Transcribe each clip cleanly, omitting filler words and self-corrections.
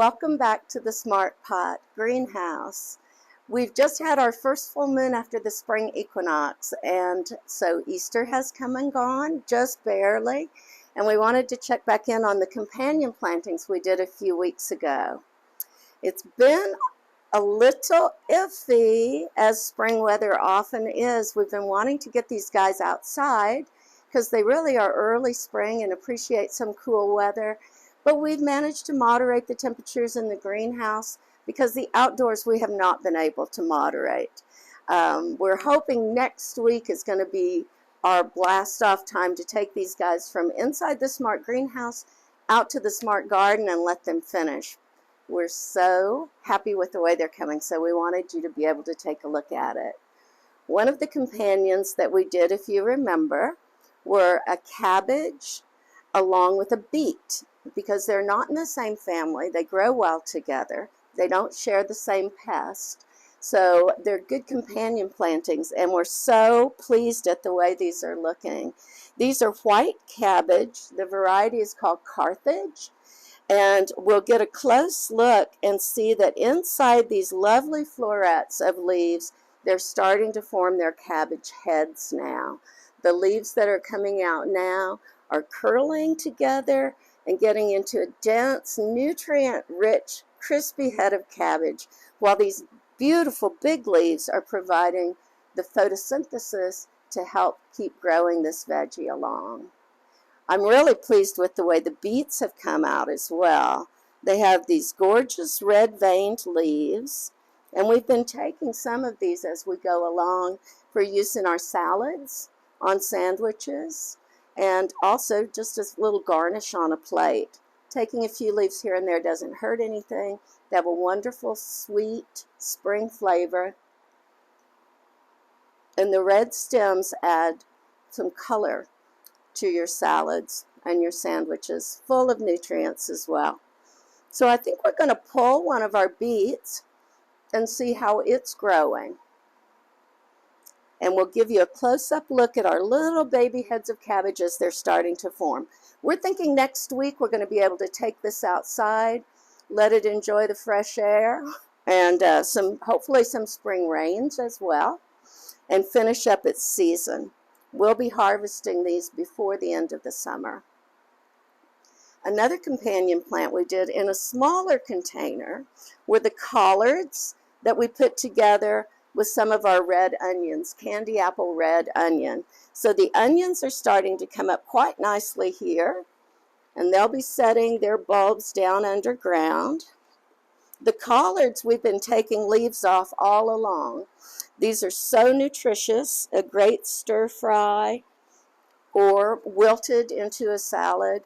Welcome back to the Smart Pot greenhouse. We've just had our first full moon after the spring equinox, and so Easter has come and gone, just barely, and we wanted to check back in on the companion plantings we did a few weeks ago. It's been a little iffy, as spring weather often is. We've been wanting to get these guys outside because they really are early spring and appreciate some cool weather. But we've managed to moderate the temperatures in the greenhouse because the outdoors we have not been able to moderate. We're hoping next week is going to be our blast off time to take these guys from inside the Smart greenhouse out to the Smart garden and let them finish. We're so happy with the way they're coming, so we wanted you to be able to take a look at it. One of the companions that we did, if you remember, were a cabbage along with a beet, because they're not in the same family. They grow well together. They don't share the same pest. So they're good companion plantings, and we're so pleased at the way these are looking. These are white cabbage. The variety is called Carthage. And we'll get a close look and see that inside these lovely florets of leaves, they're starting to form their cabbage heads now. The leaves that are coming out now are curling together and getting into a dense, nutrient-rich, crispy head of cabbage, while these beautiful big leaves are providing the photosynthesis to help keep growing this veggie along. I'm really pleased with the way the beets have come out as well. They have these gorgeous red veined leaves, and we've been taking some of these as we go along for use in our salads, on sandwiches, and also just a little garnish on a plate. Taking a few leaves here and there doesn't hurt anything. They have a wonderful, sweet spring flavor. And the red stems add some color to your salads and your sandwiches, full of nutrients as well. So I think we're going to pull one of our beets and see how it's growing. And we'll give you a close-up look at our little baby heads of cabbage as they're starting to form. We're thinking next week we're going to be able to take this outside, let it enjoy the fresh air, and hopefully some spring rains as well, and finish up its season. We'll be harvesting these before the end of the summer. Another companion plant we did in a smaller container were the collards that we put together with some of our red onions, candy apple red onion. So the onions are starting to come up quite nicely here, and they'll be setting their bulbs down underground. The collards, we've been taking leaves off all along. These are so nutritious, a great stir fry or wilted into a salad.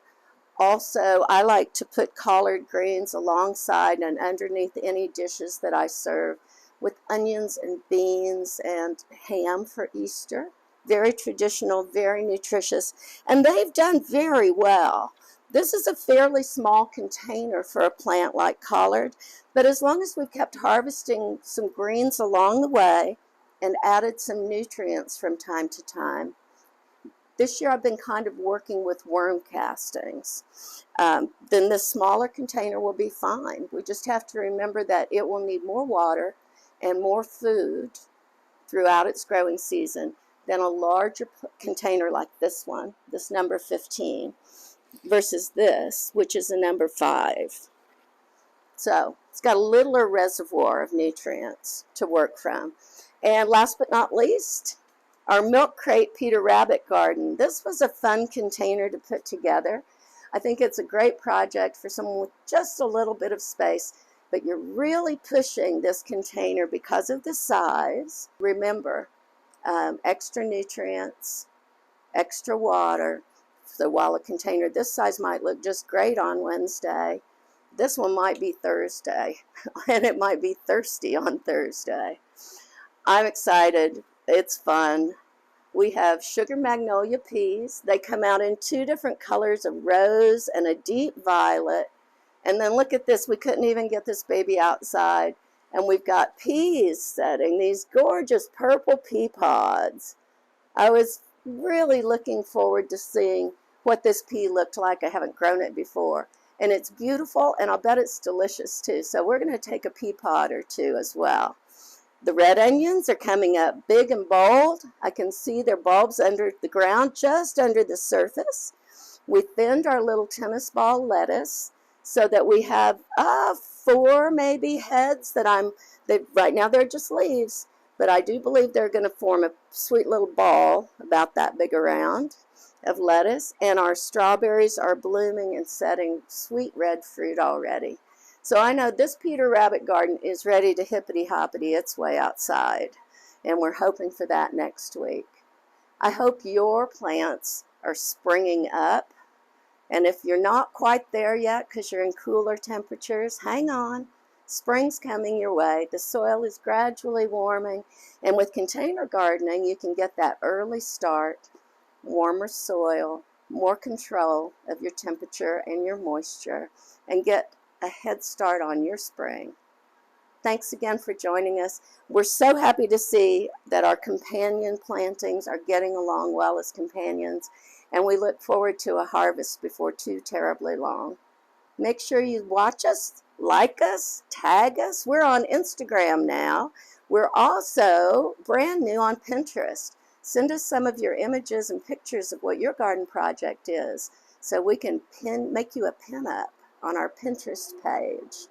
Also, I like to put collard greens alongside and underneath any dishes that I serve, with onions and beans and ham for Easter. Very traditional, very nutritious, and they've done very well. This is a fairly small container for a plant like collard, but as long as we've kept harvesting some greens along the way and added some nutrients from time to time. This year I've been kind of working with worm castings. Then this smaller container will be fine. We just have to remember that it will need more water and more food throughout its growing season than a larger container like this one, this number 15, versus this, which is a number 5. So it's got a littler reservoir of nutrients to work from. And last but not least, our milk crate Peter Rabbit garden. This was a fun container to put together. I think it's a great project for someone with just a little bit of space, but you're really pushing this container because of the size. Remember, extra nutrients, extra water. So while a container this size might look just great on Wednesday, this one might be Thursday, and it might be thirsty on Thursday. I'm excited. It's fun. We have sugar magnolia peas. They come out in 2 different colors, a rose and a deep violet. And then look at this, we couldn't even get this baby outside. And we've got peas setting, these gorgeous purple pea pods. I was really looking forward to seeing what this pea looked like. I haven't grown it before. And it's beautiful, and I'll bet it's delicious too. So we're going to take a pea pod or two as well. The red onions are coming up big and bold. I can see their bulbs under the ground, just under the surface. We thinned our little tennis ball lettuce so that we have 4 maybe heads right now they're just leaves, but I do believe they're going to form a sweet little ball about that big around of lettuce. And our strawberries are blooming and setting sweet red fruit already. So I know this Peter Rabbit garden is ready to hippity-hoppity its way outside, and we're hoping for that next week. I hope your plants are springing up, and if you're not quite there yet because you're in cooler temperatures, hang on. Spring's coming your way. The soil is gradually warming, and with container gardening, you can get that early start, warmer soil, more control of your temperature and your moisture, and get a head start on your spring. Thanks again for joining us. We're so happy to see that our companion plantings are getting along well as companions, and we look forward to a harvest before too terribly long. Make sure you watch us, like us, tag us. We're on Instagram now. We're also brand new on Pinterest. Send us some of your images and pictures of what your garden project is so we can make you a pin-up on our Pinterest page.